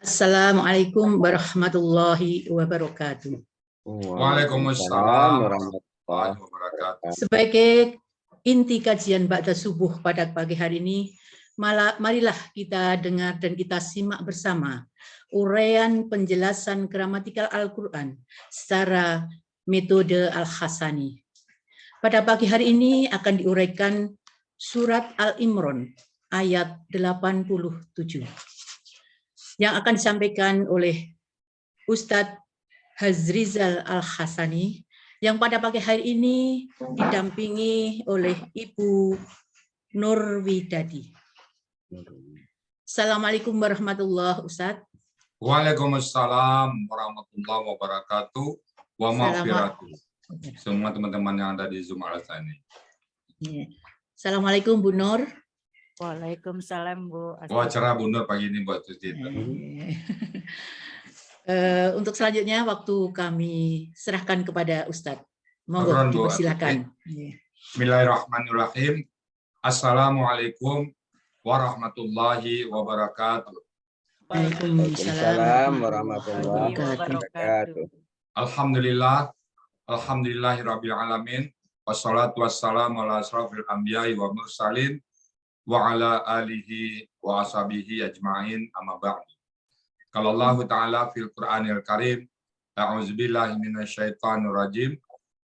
Assalamualaikum warahmatullahi wabarakatuh. Waalaikumsalam warahmatullahi wabarakatuh. Sebagai inti kajian ba'da subuh pada pagi hari ini, marilah kita dengar dan kita simak bersama uraian penjelasan gramatikal Al-Quran secara metode Al-Hasani. Pada pagi hari ini akan diuraikan surat Al-Imran ayat 87 yang akan disampaikan oleh Ustadz Hazrizal Al-Hasani yang pada pagi hari ini didampingi oleh Ibu Nurwidadi. Assalamualaikum warahmatullahi wabarakatuh, Ustadz. Waalaikumsalam warahmatullahi wabarakatuh. Wa maghfiratuh. Semua teman-teman yang ada di Zoom Al-Hasani. Assalamualaikum Bu Nur. Waalaikumsalam Bu. Wah, cerah Bu Nur pagi ini buat cuci. Untuk selanjutnya waktu kami serahkan kepada Ustadz. Monggo dipersilakan. Bismillahirrahmanirrahim. Assalamualaikum warahmatullahi wabarakatuh. Waalaikumsalam warahmatullahi wabarakatuh. Alhamdulillahirabbil alamin. Wassalatu wassalamu ala asrofil anbiya'i wa mursalin wa ala alihi wa ashabihi ajma'in amma ba'du. Kalau Allah Ta'ala fil Qur'anil Karim, a'udzubillahi minasyaitonir rajim.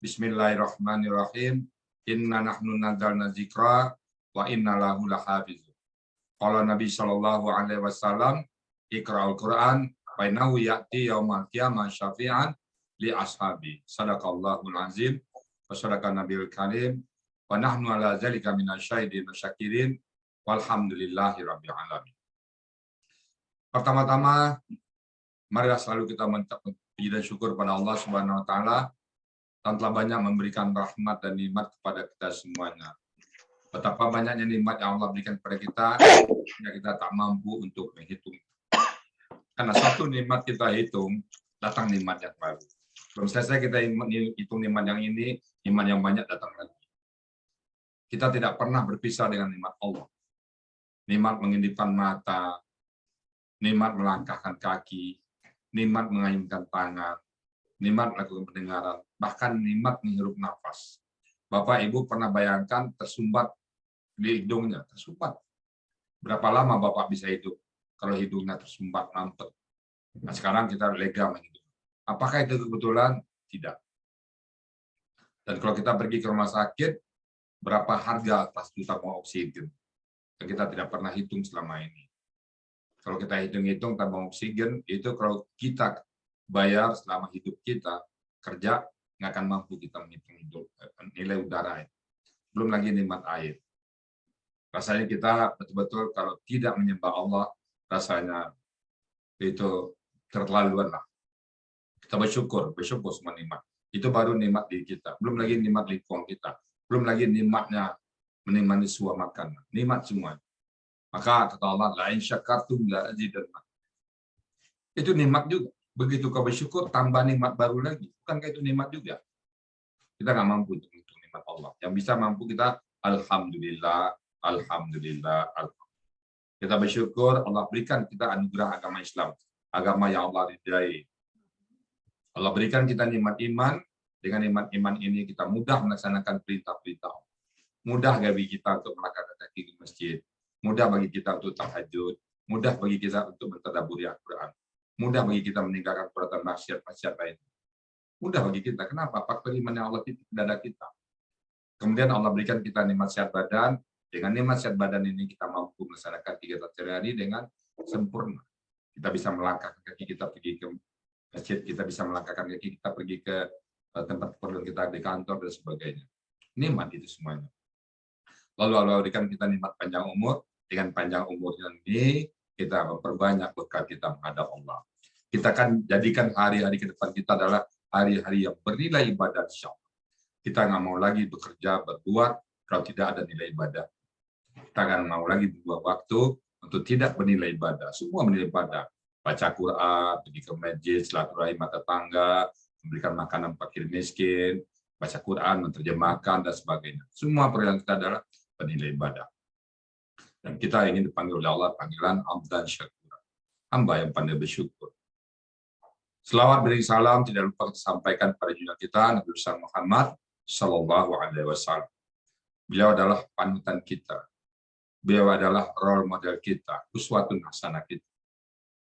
Bismillahirrahmanirrahim. Inna nahnu nazzalna dzikra wa inna lahu lahafizun. Qala Nabi sallallahu alaihi wasallam, iqra'ul Qur'an fa innahu ya'ti yaumal qiyamah syafi'an li ashabi. Shadaqallahul azim wa shadaqa nabiyul karim. Wa nahnu ala dzalika minasyahidin wasyakirin walhamdulillahi rabbil alamin. Pertama-tama, marilah selalu kita mengucapkan puji dan syukur pada Allah Subhanahu wa taala yang telah banyak memberikan rahmat dan nikmat kepada kita semuanya. Betapa banyaknya nikmat yang Allah berikan kepada kita, yang kita tak mampu untuk menghitung. Karena satu nikmat kita hitung, datang nikmat yang baru. Belum selesai kita hitung nikmat yang ini, nikmat yang banyak datang lagi. Kita tidak pernah berpisah dengan nikmat Allah. Nikmat mengedipkan mata, nikmat melangkahkan kaki, nikmat mengayunkan tangan, nikmat melakukan pendengaran, bahkan nikmat menghirup nafas. Bapak Ibu pernah bayangkan tersumbat di hidungnya, tersumbat. Berapa lama Bapak bisa hidup kalau hidungnya tersumbat, mampet? Nah, sekarang kita lega menghidup. Apakah itu kebetulan? Tidak. Dan kalau kita pergi ke rumah sakit, berapa harga atas tabung oksigen? Dan kita tidak pernah hitung selama ini. Kalau kita hitung-hitung tabung oksigen, itu kalau kita bayar selama hidup kita, kerja, nggak akan mampu kita menghitung nilai udara. Belum lagi nikmat air. Rasanya kita betul-betul kalau tidak menyembah Allah, rasanya itu terlaluan lah. Kita bersyukur semua nikmat. Itu baru nikmat di kita. Belum lagi nikmat lingkungan kita. Belum lagi nikmatnya menikmati semua makanan. Nikmat semua. Maka kata Allah, la in syakartum la azidannakum. Itu nikmat juga. Begitu kau bersyukur, tambah nikmat baru lagi. Bukankah itu nikmat juga? Kita nggak mampu untuk nikmat Allah. Yang bisa mampu kita, alhamdulillah, alhamdulillah, alhamdulillah. Kita bersyukur Allah berikan kita anugerah agama Islam, agama yang Allah ridai. Allah berikan kita nikmat iman. Dengan nikmat iman ini kita mudah melaksanakan perintah-perintah Allah. Mudah bagi kita untuk melangkahkan kaki di masjid. Mudah bagi kita untuk tahajud. Mudah bagi kita untuk mentadabburi Al-Quran. Mudah bagi kita meninggalkan perbuatan maksiat-maksiat lain. Mudah bagi kita. Kenapa? Faktor iman yang Allah titip dada kita. Kemudian Allah berikan kita nikmat sehat badan. Dengan nikmat sehat badan ini kita mampu melaksanakan kegiatan sehari-hari dengan sempurna. Kita bisa melangkahkan kaki kita pergi ke masjid. Kita bisa melangkahkan kaki kita pergi ke tempat keperluan kita di kantor dan sebagainya. Nikmat itu semuanya. Lalu Allah berikan kita nikmat panjang umur. Dengan panjang umur ini kita memperbanyak bekal kita menghadap Allah. Kita akan jadikan hari-hari ke depan kita adalah hari-hari yang bernilai ibadah insya Allah. Kita nggak mau lagi bekerja, berbuat kalau tidak ada nilai ibadah. Kita nggak mau lagi membuat waktu untuk tidak bernilai ibadah. Semua bernilai ibadah. Baca Quran, pergi ke masjid, silaturahim tetangga, memberikan makanan fakir miskin, baca Quran, menerjemahkan, dan sebagainya. Semua perjalanan kita adalah bernilai ibadah. Dan kita ingin dipanggil oleh Allah panggilan abdan syakura. hamba yang pandai bersyukur. Selawat beri salam tidak lupa kita sampaikan pada junjungan kita Nabi besar Muhammad Sallallahu Alaihi Wasallam. Beliau adalah panutan kita. Beliau adalah role model kita, uswatun hasanah kita.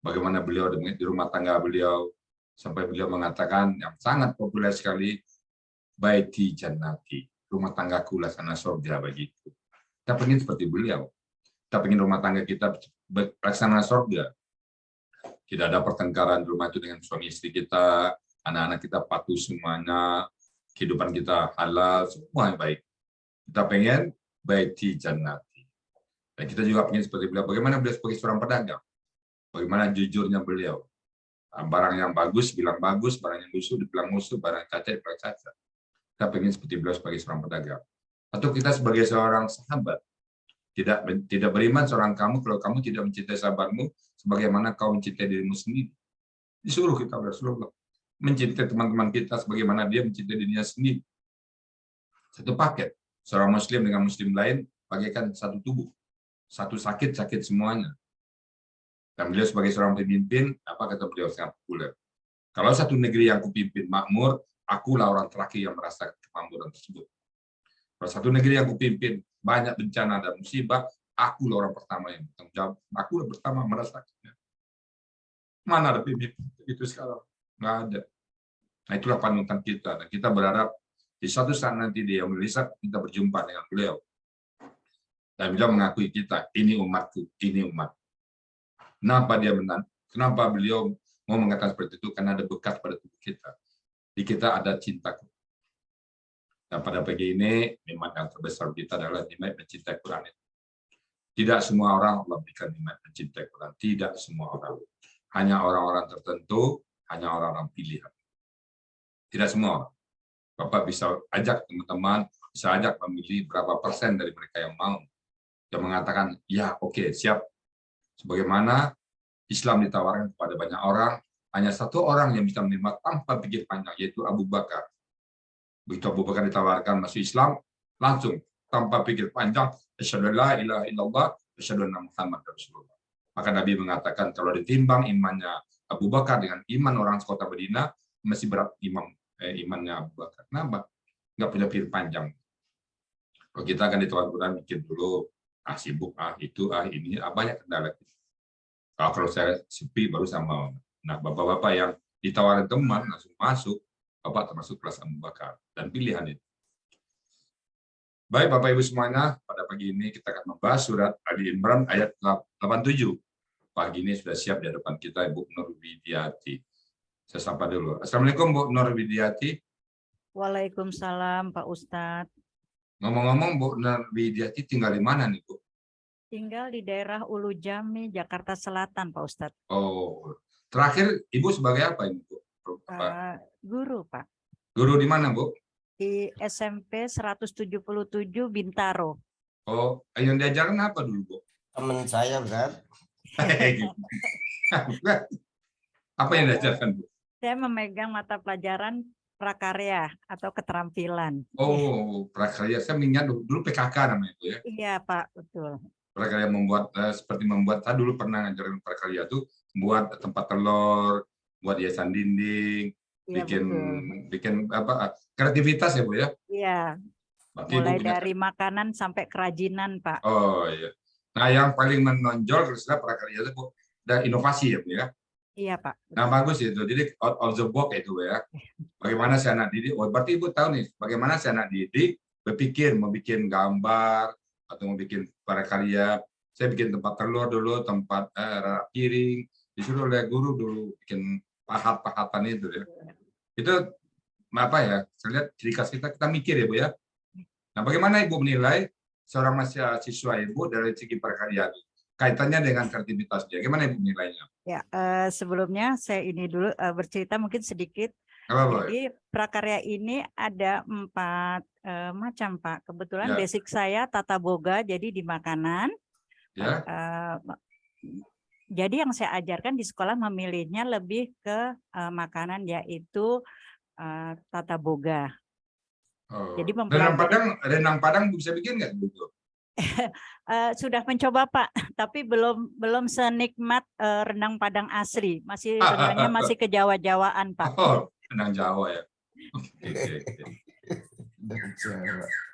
Bagaimana beliau di rumah tangga beliau, sampai beliau mengatakan yang sangat populer sekali, baiti jannati, rumah tanggaku laksana surga bagiku. Kita ingin seperti beliau. Kita ingin rumah tangga kita laksana surga. Tidak ada pertengkaran di rumah itu dengan suami istri kita, anak-anak kita patuh semuanya, kehidupan kita halal, semua yang baik. Kita pengen baiti jannati. Dan kita juga ingin seperti beliau. Bagaimana beliau sebagai seorang pedagang? Bagaimana jujurnya beliau? Barang yang bagus bilang bagus, barang yang musuh dibilang musuh, barang cacat dibilang cacat. Kita pengen seperti beliau sebagai seorang pedagang. Atau kita sebagai seorang sahabat. Tidak beriman seorang kamu kalau kamu tidak mencintai sahabatmu sebagaimana kau mencintai dirimu sendiri. Disuruh kita oleh Rasulullah mencintai teman-teman kita sebagaimana dia mencintai dirinya sendiri. Satu paket. Seorang muslim dengan muslim lain bagaikan satu tubuh. Satu sakit semuanya. Dan beliau sebagai seorang pemimpin, apa kata beliau sangat populer. Kalau satu negeri yang kupimpin makmur, akulah orang terakhir yang merasakan kemakmuran tersebut. Kalau satu negeri yang kupimpin banyak bencana dan musibah, akulah orang pertama yang bertanggung jawab. Akulah pertama merasakannya. Mana ada pemimpin itu sekarang? Nggak ada. Nah itulah panutan kita. Dan kita berharap di suatu saat nanti di Yaumul Hisab kita berjumpa dengan beliau. Dan beliau mengakui kita, ini umatku, ini umat. Kenapa beliau mau mengatakan seperti itu? Karena ada bekas pada tubuh kita. Di kita ada cintaku. Dan pada pagi ini, nikmat yang terbesar kita adalah nikmat mencintai Quran. Tidak semua orang Allah berikan nikmat mencintai Quran. Tidak semua orang. Hanya orang-orang tertentu, hanya orang-orang pilihan. Tidak semua orang. Bapak bisa ajak teman-teman, bisa ajak memilih berapa persen dari mereka yang mau. Yang mengatakan, ya oke, siap. Sebagaimana Islam ditawarkan kepada banyak orang, hanya satu orang yang bisa menerima tanpa pikir panjang, yaitu Abu Bakar. Begitu Abu Bakar ditawarkan masuk Islam, langsung tanpa pikir panjang, asyhadu la ilaha illallah, asyhadu anna Muhammadar Rasulullah. Maka Nabi mengatakan kalau ditimbang imannya Abu Bakar dengan iman orang sekota Madinah, masih berat imannya Abu Bakar. Kenapa? Nggak punya pikir panjang. Kalau kita akan ditawarkan Quran, mikir dulu, sibuk, itu, ini, banyak kendala. Kalau saya sepi baru sama. Nah, bapak-bapak yang ditawarin teman langsung masuk, bapak termasuk kelas Abu Bakar dan pilihan itu. Baik Bapak Ibu semuanya, pada pagi ini kita akan membahas surat Ali Imran ayat 87. Pagi ini sudah siap di hadapan kita Ibu Nur Widiati. Saya sapa dulu. Assalamualaikum Bu Nur Widiati. Waalaikumsalam Pak Ustadz. Ngomong-ngomong Bu Nur Widiati tinggal di mana nih Bu? Tinggal di daerah Ulu Jami, Jakarta Selatan Pak Ustadz. Oh, terakhir Ibu sebagai apa Ibu? Guru Pak. Guru di mana Bu? Di SMP 177 Bintaro. Oh, yang diajarkan apa dulu Bu? Teman saya, Bro. Apa yang diajarkan Bu? Saya memegang mata pelajaran prakarya atau keterampilan. Oh, prakarya. Saya mengingat dulu PKK namanya itu ya. Iya Pak, betul. Prakarya membuat seperti membuat, saya dulu pernah ngajarin prakarya itu membuat tempat telur, buat hiasan dinding, Iya, bikin apa kreativitas ya Bu ya. Iya. Berarti Mulai Bu punya... dari makanan sampai kerajinan Pak. Oh iya. Nah yang paling menonjol istilah prakarya itu Bu, dan inovasi ya Bu ya. Iya Pak. Nah bagus itu. Jadi out of the box itu ya. Bagaimana si anak didik? Oh berarti Ibu tahu nih bagaimana si anak didik berpikir mau bikin gambar atau mau bikin prakarya. Saya bikin tempat telur dulu, tempat piring, disuruh oleh guru dulu bikin pahat-pahatan itu ya. Itu apa ya? Saya lihat ciri khas kita mikir ya Bu ya. Nah, bagaimana Ibu menilai seorang mahasiswa Ibu dari segi prakarya kaitannya dengan kreativitasnya? Bagaimana Ibu menilainya? Ya, sebelumnya saya ini dulu bercerita mungkin sedikit. Jadi prakarya ini ada 4 macam Pak. Kebetulan basic saya tata boga, jadi di makanan. Ya. Jadi yang saya ajarkan di sekolah memilihnya lebih ke makanan, yaitu tata boga. Oh. Jadi Renang Padang bisa bikin nggak Bu? Sudah mencoba Pak, tapi belum senikmat rendang Padang asli. Masih rendangnya masih ke Jawa-Jawaan Pak. Oh, rendang Jawa ya. Oke.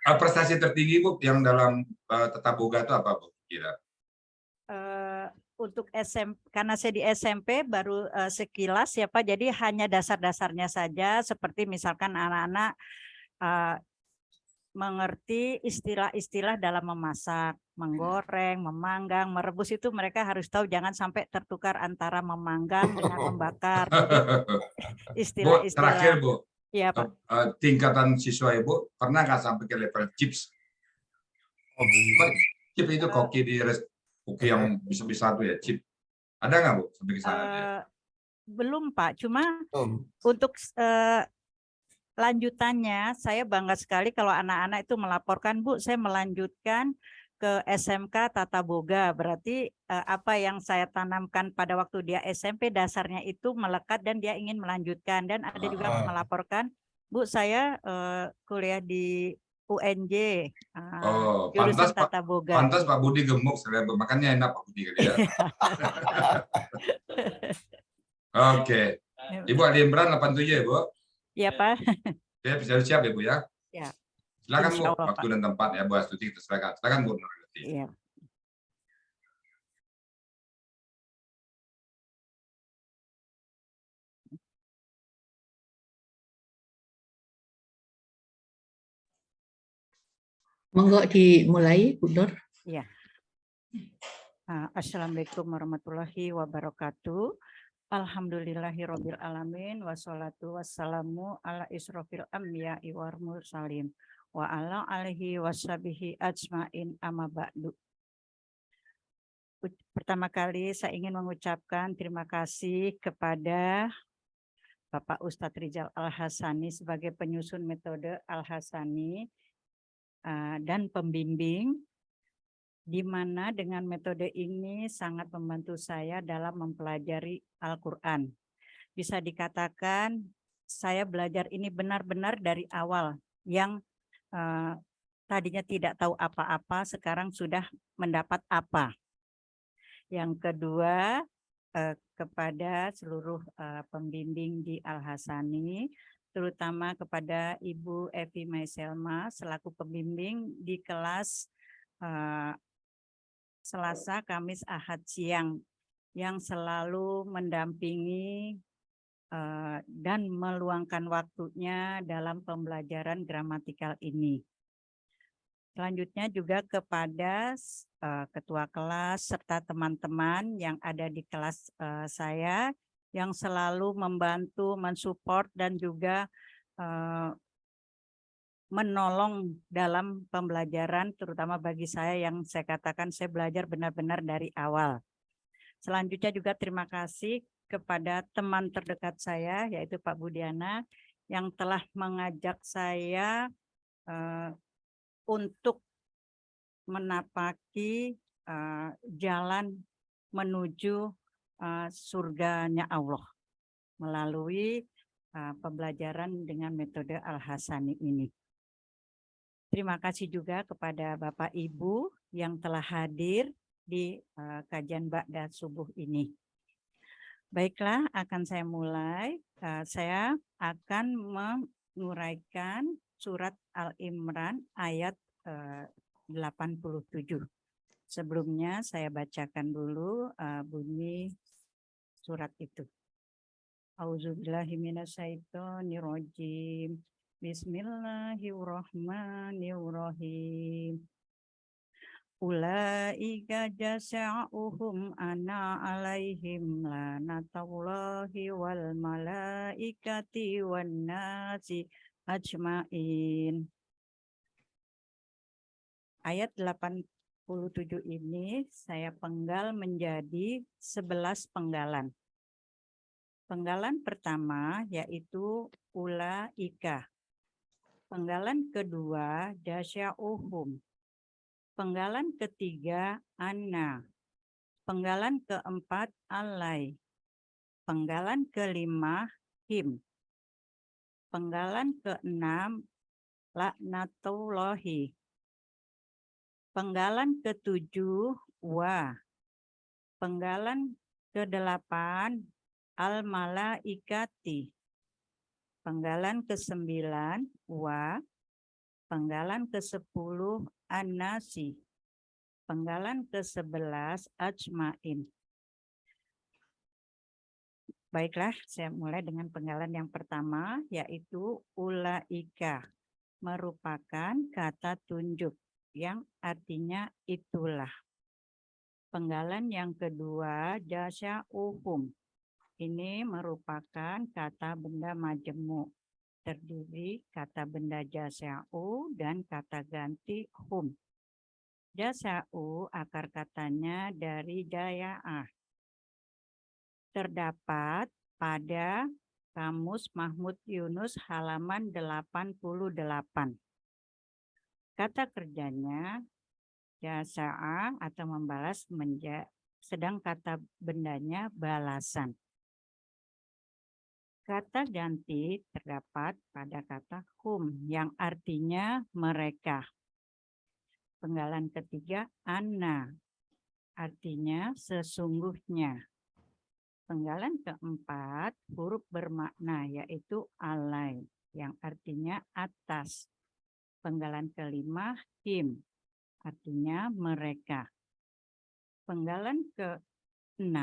Prestasi tertinggi Bu yang dalam Tata Boga itu apa Bu kira? Untuk SMP, karena saya di SMP baru sekilas ya Pak, jadi hanya dasar-dasarnya saja, seperti misalkan anak-anak mengerti istilah-istilah dalam memasak, menggoreng, memanggang, merebus itu mereka harus tahu, jangan sampai tertukar antara memanggang dengan membakar. Istilah-istilah. Bu, terakhir Bu, ya, Pak. Tingkatan siswa Ibu pernah nggak sampai ke level chips? Chip itu koki di koki yang bisa-bisa tuh ya, chip. Ada nggak Bu sampai ke sana? Belum Pak, cuma untuk lanjutannya, saya bangga sekali kalau anak-anak itu melaporkan, Bu, saya melanjutkan ke SMK Tata Boga. Berarti apa yang saya tanamkan pada waktu dia SMP, dasarnya itu melekat dan dia ingin melanjutkan. Dan ada juga melaporkan, Bu, saya kuliah di UNJ, jurusan Tata Boga. Pantas Pak Budi gemuk, makanya enak Pak Budi kali ya. Oke. Ibu Ali Imran 87 ya Bu? Iya Pak. Ya, siap ya Bu ya? Ya. Silakan Bu, waktu dan tempat ya Bu Astuti kita silakan. Silakan Bu. Iya. Monggo dimulai Bu Nur. Iya. Assalamualaikum warahmatullahi wabarakatuh. Alhamdulillahirabbil alamin wassalatu wassalamu ala isrofil anbiya'i wal mursalin wa ala alihi washabihi ajmain amma ba'du. Pertama kali saya ingin mengucapkan terima kasih kepada Bapak Ustadz Rizal Al-Hasani sebagai penyusun metode Al-Hasani dan pembimbing, di mana dengan metode ini sangat membantu saya dalam mempelajari Al-Quran. Bisa dikatakan saya belajar ini benar-benar dari awal, yang tadinya tidak tahu apa-apa, sekarang sudah mendapat apa. Yang kedua, kepada seluruh pembimbing di Al-Hasani, terutama kepada Ibu Evi Maiselma selaku pembimbing di kelas Selasa, Kamis, Ahad siang, yang selalu mendampingi dan meluangkan waktunya dalam pembelajaran gramatikal ini. Selanjutnya juga kepada ketua kelas serta teman-teman yang ada di kelas saya, yang selalu membantu, mensupport dan juga menolong dalam pembelajaran, terutama bagi saya yang saya katakan saya belajar benar-benar dari awal. Selanjutnya juga terima kasih kepada teman terdekat saya, yaitu Pak Budiana, yang telah mengajak saya untuk menapaki jalan menuju surganya Allah melalui pembelajaran dengan metode Al-Hasani ini. Terima kasih juga kepada Bapak Ibu yang telah hadir di kajian Ba'da Subuh ini. Baiklah, akan saya mulai. Saya akan menguraikan surat Al-Imran ayat 87. Sebelumnya saya bacakan dulu bunyi surat itu. A'udzubillahi minasyaitonirrajim. Bismillahirrahmanirrahim. Ulaika jasa'uhum ana alaihim lanatullahi wal malaikati wan nasi ajmain. Ayat 87 ini saya penggal menjadi 11 penggalan. Penggalan pertama yaitu ulaika. Penggalan kedua dasya'uhum. Penggalan ketiga anna. Penggalan keempat alai. Penggalan kelima him. Penggalan keenam laknatullahi. Penggalan ke-7 wa. Penggalan ke-8 al-malaikati. Penggalan ke-9 wa. Penggalan ke-10 an-nasi. Penggalan ke-11 ajmain. Baiklah, saya mulai dengan penggalan yang pertama, yaitu ulaika, merupakan kata tunjuk yang artinya itulah. Penggalan yang kedua, jasya'uhum. Ini merupakan kata benda majemuk, terdiri kata benda jasya'u dan kata ganti hum. Jasya'u akar katanya dari jaya'ah. Terdapat pada Kamus Mahmud Yunus halaman 88. Kata kerjanya jasa'a atau membalas, sedang kata bendanya balasan. Kata ganti terdapat pada kata hum yang artinya mereka. Penggalan ketiga anna, artinya sesungguhnya. Penggalan keempat huruf bermakna yaitu alai yang artinya atas. Penggalan kelima him, artinya mereka. Penggalan ke-6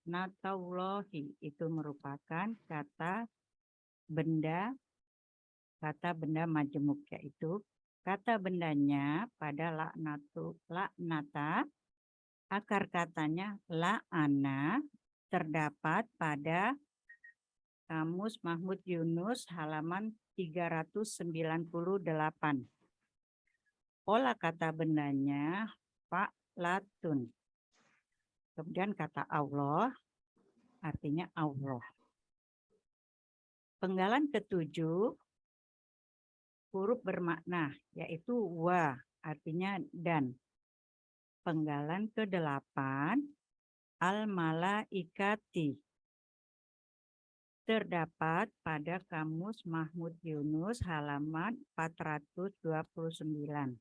nataullahi, itu merupakan kata benda majemuk, yaitu kata bendanya pada laknata, akar katanya la'ana, terdapat pada Kamus Mahmud Yunus halaman 398. Pola kata bendanya fa'latun. Kemudian kata Allah artinya Allah. Penggalan ke-7 huruf bermakna yaitu wa, artinya dan. Penggalan ke-8 al-malaikati. Terdapat pada Kamus Mahmud Yunus halaman 429.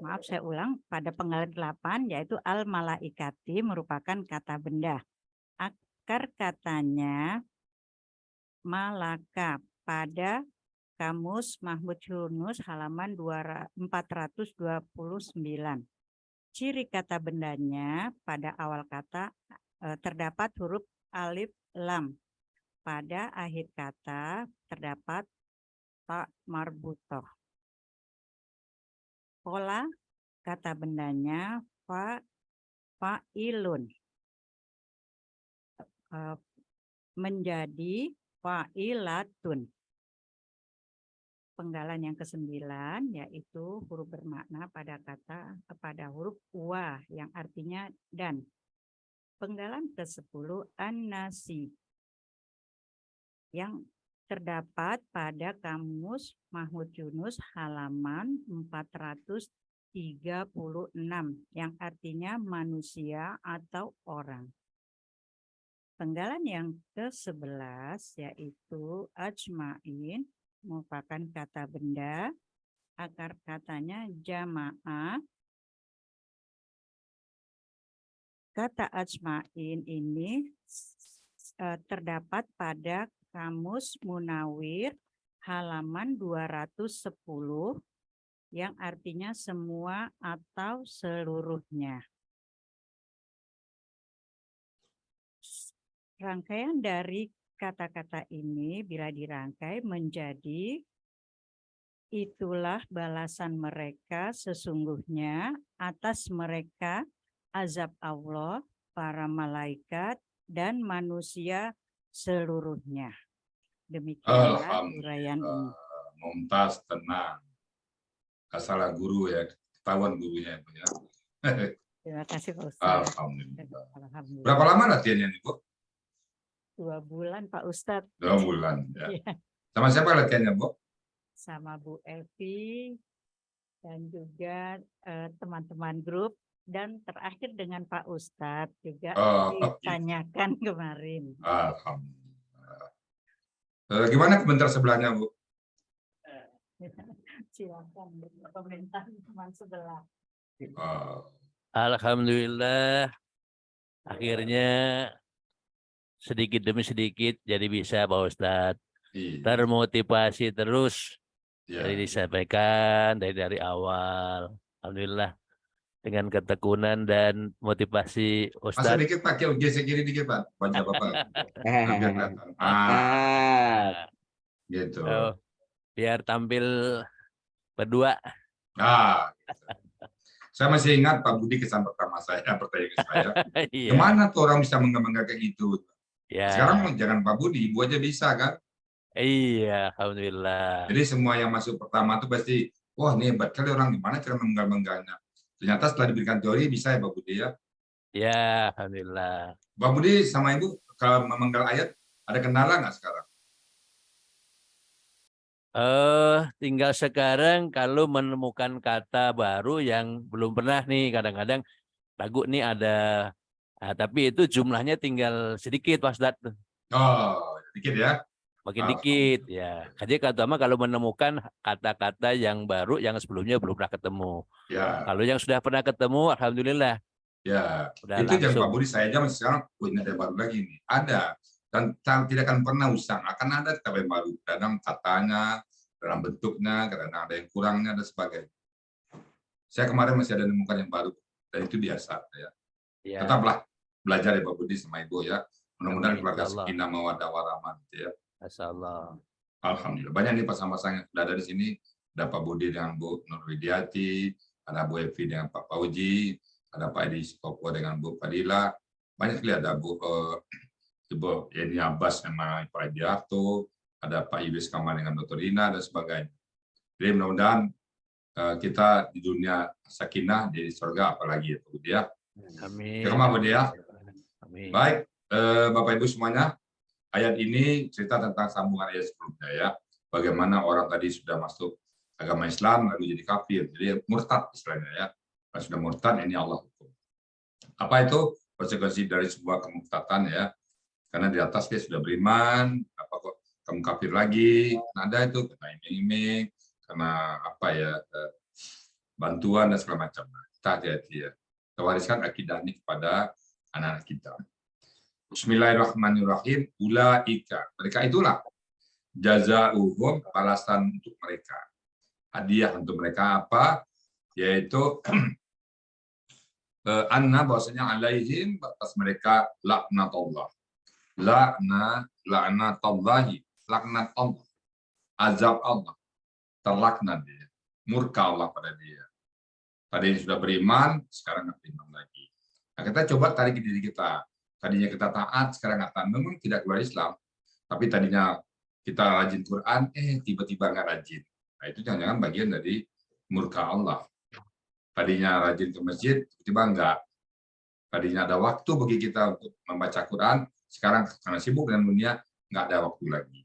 Maaf, saya ulang. Pada penggalan 8 yaitu al-malaikati merupakan kata benda. Akar katanya malaka pada Kamus Mahmud Yunus halaman 429. Ciri kata bendanya pada awal kata terdapat huruf alif lam. Pada akhir kata terdapat ta marbutoh. Pola kata bendanya fa'ilun. Menjadi fa'ilatun. Penggalan yang ke-9 yaitu huruf bermakna pada huruf wa yang artinya dan. Penggalan ke-10 an-nasi yang terdapat pada Kamus Mahmud Yunus halaman 436 yang artinya manusia atau orang. Penggalan yang ke-11 yaitu ajmain merupakan kata benda, akar katanya jama'ah. Kata ajmain ini terdapat pada Kamus Munawir halaman 210 yang artinya semua atau seluruhnya. Rangkaian dari kata-kata ini bila dirangkai menjadi itulah balasan mereka sesungguhnya atas mereka azab Allah, para malaikat dan manusia seluruhnya. Demikianlah uraian ini. Mumtaz, tenang. Salah guru ya, ketahuan gurunya Bu ya. Terima kasih Pak Ustadz. Alhamdulillah. Alhamdulillah. Berapa lama latihannya nih Bu? 2 bulan Pak Ustadz. 2 bulan ya. Ya. Sama siapa latihannya Bu? Sama Bu Evi dan juga teman-teman grup. Dan terakhir dengan Pak Ustadz juga ditanyakan kemarin. Alhamdulillah. Gimana komentar sebelahnya Bu? Silakan komentar teman sebelah. Alhamdulillah, akhirnya sedikit demi sedikit jadi bisa Pak Ustadz. Termotivasi terus dari disampaikan dari awal. Alhamdulillah dengan ketekunan dan motivasi Masuk Ustadz. dikit Pak, geser kiri dikit Pak, wajah Bapak. Gitu. Oh, biar tampil berdua. Gitu. Saya masih ingat Pak Budi kesan pertama saya, pertanyaan saya. Iya. Kemana tuh orang bisa menggembangkan kayak gitu? Ya. Sekarang jangan Pak Budi, Ibu aja bisa kan? Iya, alhamdulillah. Jadi semua yang masuk pertama itu pasti, wah ini hebat kali orang, gimana cara mengembangkannya. Ternyata setelah diberikan teori bisa ya Pak Budi ya? Ya, alhamdulillah. Pak Budi sama Ibu kalau memenggal ayat ada kendala nggak sekarang? Tinggal sekarang kalau menemukan kata baru yang belum pernah nih, kadang-kadang lagu nih ada, tapi itu jumlahnya tinggal sedikit Pak Ustadz. Oh, dikit ya? Makin dikit ya. Jadi pertama kalau menemukan kata-kata yang baru yang sebelumnya belum pernah ketemu. Ya. Kalau yang sudah pernah ketemu, alhamdulillah. Ya, udah itu langsung. jangan Pak Budi, saya aja masih sekarang, ini ada baru lagi nih. Ada. Dan tidak akan pernah usang, akan ada kata yang baru. Kadang katanya, dalam bentuknya, kadang ada yang kurangnya, dan sebagainya. Saya kemarin masih ada menemukan yang baru, dan itu biasa. Ya. Ya. Tetaplah belajar ya Pak Budi sama Ibu ya. Mudah-mudahan keluarga sakinah mawaddah warahmah ya. Masyaallah. Alhamdulillah. Banyak nih pasang-pasang yang sudah ada di sini. Ada Pak Budi dengan Bu Nur Widiati, ada Bu Evi dengan Pak Fauji, ada Pak Edi Sitopo dengan Bu Fadila. Banyak sekali ada Ibu Yeni Abbas sama Pak Ediarto, ada Pak Yudis Kamal dengan Dr. Rina, dan sebagainya. Jadi mudah-mudahan kita di dunia sakinah, di surga apalagi ya Pak Budi ya. Amin. Terima Budi ya. Amin. Baik, Bapak Ibu semuanya, ayat ini cerita tentang sambungan ayat sebelumnya ya. Bagaimana orang tadi sudah masuk agama Islam lalu jadi kafir, jadi murtad istilahnya ya. Kalau sudah murtad ini Allah hukum. Apa itu konsekuensi dari sebuah kemurtadan ya? Karena di atas dia sudah beriman, apa kok kamu kafir lagi? Karena ada itu kena iming-iming, karena apa ya, bantuan dan segala macam. Kita hati-hati ya. Kita wariskan akidah ini kepada anak-anak kita. Bismillahirrahmanirrahim. Ulaika, mereka itulah jazaa'uhum, balasan untuk mereka. Hadiah untuk mereka apa? Yaitu anna, bahwasanya alaihim, atas mereka laknatullah. Laknatullahi, laknat Allah, azab Allah, terlaknat dia, murka Allah pada dia. Tadi sudah beriman, sekarang nggak beriman lagi. Nah, kita coba tarik ke diri kita. Tadinya kita taat, sekarang nggak taat. Memang tidak keluar Islam, tapi tadinya kita rajin Quran, tiba-tiba nggak rajin. Nah, itu jangan-jangan bagian dari murka Allah. Tadinya rajin ke masjid, tiba-tiba enggak. Tadinya ada waktu bagi kita untuk membaca Quran, sekarang karena sibuk dengan dunia, nggak ada waktu lagi.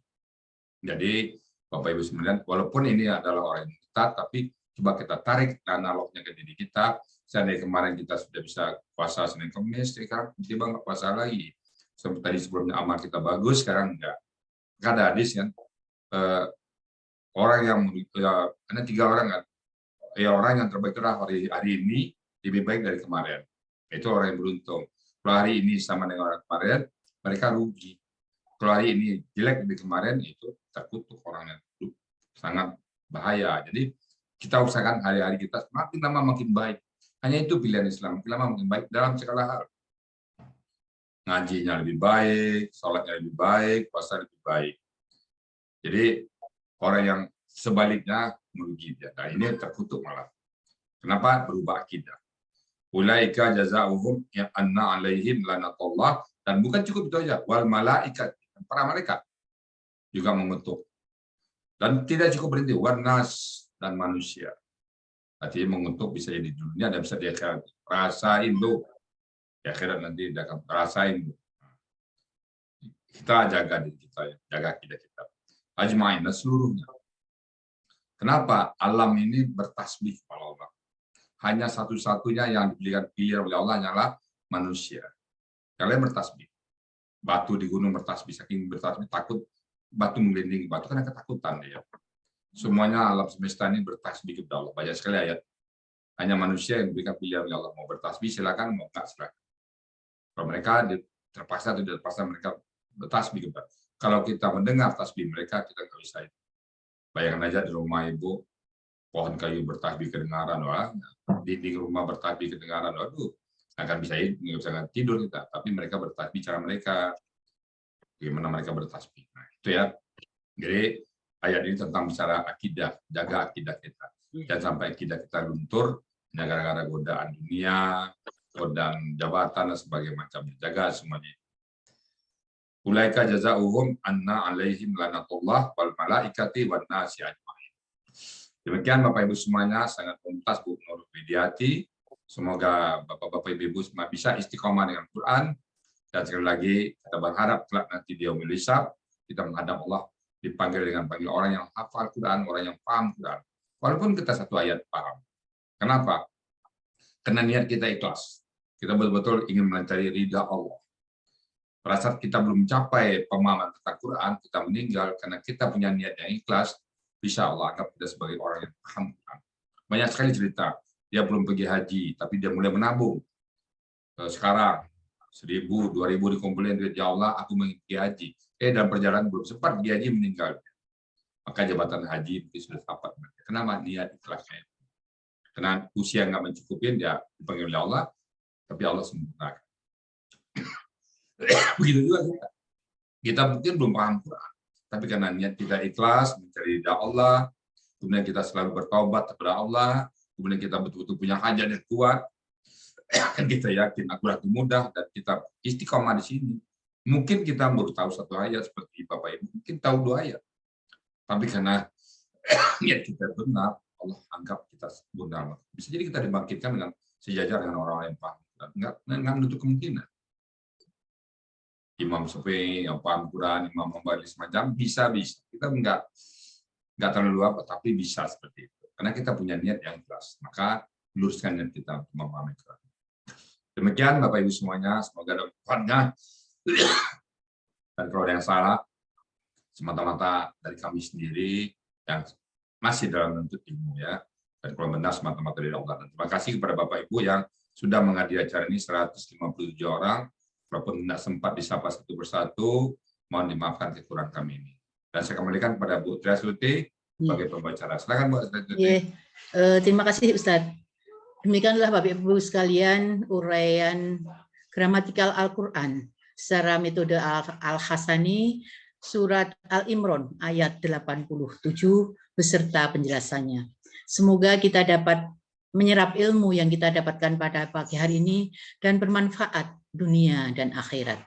Jadi, Bapak Ibu sekalian, walaupun ini adalah orang yang murtad, tapi coba kita tarik analognya ke diri kita. Seandainya kemarin kita sudah bisa puasa Senin Kamis, sekarang tiba-tiba nggak puasa lagi. Seperti tadi sebelumnya amal kita bagus, sekarang enggak. Ada hadis kan, orang yang ada 3 orang kan, ya orang yang terbaik itulah hari ini lebih baik dari kemarin. Itu orang yang beruntung. Kalau hari ini sama dengan orang kemarin, mereka rugi. Kalau hari ini jelek dari kemarin, itu terkutuk orangnya. Itu sangat bahaya. Jadi kita usahakan hari-hari kita makin lama makin baik. Hanya itu pilihan Islam, makin lama makin baik dalam segala hal. Ngajinya lebih baik, sholatnya lebih baik, puasa lebih baik. Jadi orang yang sebaliknya merugi dia. Nah, ini terkutuk malah. Kenapa? Berubah akidah. Ulaika jazaohum ya anna alaihim lanatullah, dan bukan cukup itu aja, wal malaikat, para malaikat juga mengutuk. Dan tidak cukup berhenti, warnas, dan manusia. Artinya mengutuk bisa jadi di dunia dan bisa di akhirat. Rasain lu. Di akhirat nanti akan rasain lu. Kita jaga diri kita, jaga akidah kita. Ajmain, seluruhnya. Kenapa? Alam ini bertasbih kepada Allah. Hanya satu-satunya yang diberikan pilihan oleh Allah hanyalah manusia. Yang lain bertasbih. Batu di gunung bertasbih, saking bertasbih takut batu menggelinding batu karena ketakutan dia. semuanya alam semesta ini bertasbih kepada Allah. Banyak sekali ayat. Hanya manusia yang diberikan pilihan oleh Allah, mau bertasbih silakan, mau enggak silakan. Kalau mereka terpaksa atau tidak terpaksa, mereka bertasbih kepada. Kalau kita mendengar tasbih mereka, kita nggak bisa itu. Bayangkan aja di rumah ibu, pohon kayu bertasbih kedengaran, wah, di rumah bertasbih kedengaran, waduh, akan bisa tidur kita. Tapi mereka bertasbih cara mereka, bagaimana mereka bertasbih. Nah, itu ya. Jadi ayat ini tentang bicara akidah, jaga akidah kita. Jangan sampai akidah kita luntur, hanya gara-gara godaan dunia, godaan jabatan dan sebagainya macamnya. Jaga semuanya. Ulaika jazaohum anna alaihim lanatullah wal malaikati wan nasi ajmain. Demikian Bapak Ibu semuanya, sangat tuntas Bu Nur Widiati. Semoga Bapak-bapak Ibu semua bisa istiqomah dengan Quran, dan sekali lagi kita berharap kelak nanti di yaumil hisab kita menghadap Allah dipanggil dengan panggil orang yang hafal Quran, orang yang paham Quran. Walaupun kita satu ayat paham. Kenapa? Karena niat kita ikhlas. Kita betul-betul ingin mencari ridha Allah. Pada saat kita belum mencapai pemahaman tentang Quran, kita meninggal karena kita punya niat yang ikhlas, bisa Allah anggap kita sebagai orang yang paham Quran. Banyak sekali cerita, dia belum pergi haji, tapi dia mulai menabung. Sekarang 1.000, 2.000 dikumpulin duit, ya Allah, aku mau pergi haji. Dalam perjalanan belum sempat pergi haji, meninggal. Maka jabatan haji itu sudah dapat. Kenapa? Niat ikhlasnya. Karena usia nggak mencukupin, dia dipanggil oleh Allah, tapi Allah sempurnakan. Begitu juga kita. Kita mungkin belum paham Quran, tapi karena niat kita ikhlas, mencari ridha Allah, kemudian kita selalu bertaubat kepada Allah, kemudian kita betul-betul punya hajat yang kuat, kan kita yakin akurat mudah, dan kita istiqomah di sini. Mungkin kita baru tahu satu ayat seperti Bapak Ibu, mungkin tahu 2 ayat. Tapi karena niat kita benar, Allah anggap kita benar. Bisa jadi kita dibangkitkan dengan sejajar dengan orang yang paham. Enggak menutup kemungkinan. Imam Syafi'i yang paham Quran, Imam Mambali semacam, bisa. Kita enggak terlalu apa, tapi bisa seperti itu. Karena kita punya niat yang jelas. Maka luruskan niat kita untuk memahami Quran. Demikian Bapak Ibu semuanya, semoga ada manfaatnya. Dan kalau ada yang salah, semata-mata dari kami sendiri yang masih dalam menuntut ilmu ya. Dan kalau benar semata-mata dari Allah. Dan terima kasih kepada Bapak Ibu yang sudah menghadiri acara ini 157 orang. Walaupun tidak sempat disapa satu persatu, mohon dimaafkan kekurangan kami ini. Dan saya kembalikan kepada Bu Triasuti sebagai pembicara. Silakan Bu Triasuti. Terima kasih Ustadz. Demikianlah Bapak Ibu sekalian uraian gramatikal Al-Quran secara metode Al-Hasani surat Al-Imran ayat 87 beserta penjelasannya. Semoga kita dapat menyerap ilmu yang kita dapatkan pada pagi hari ini dan bermanfaat dunia dan akhirat.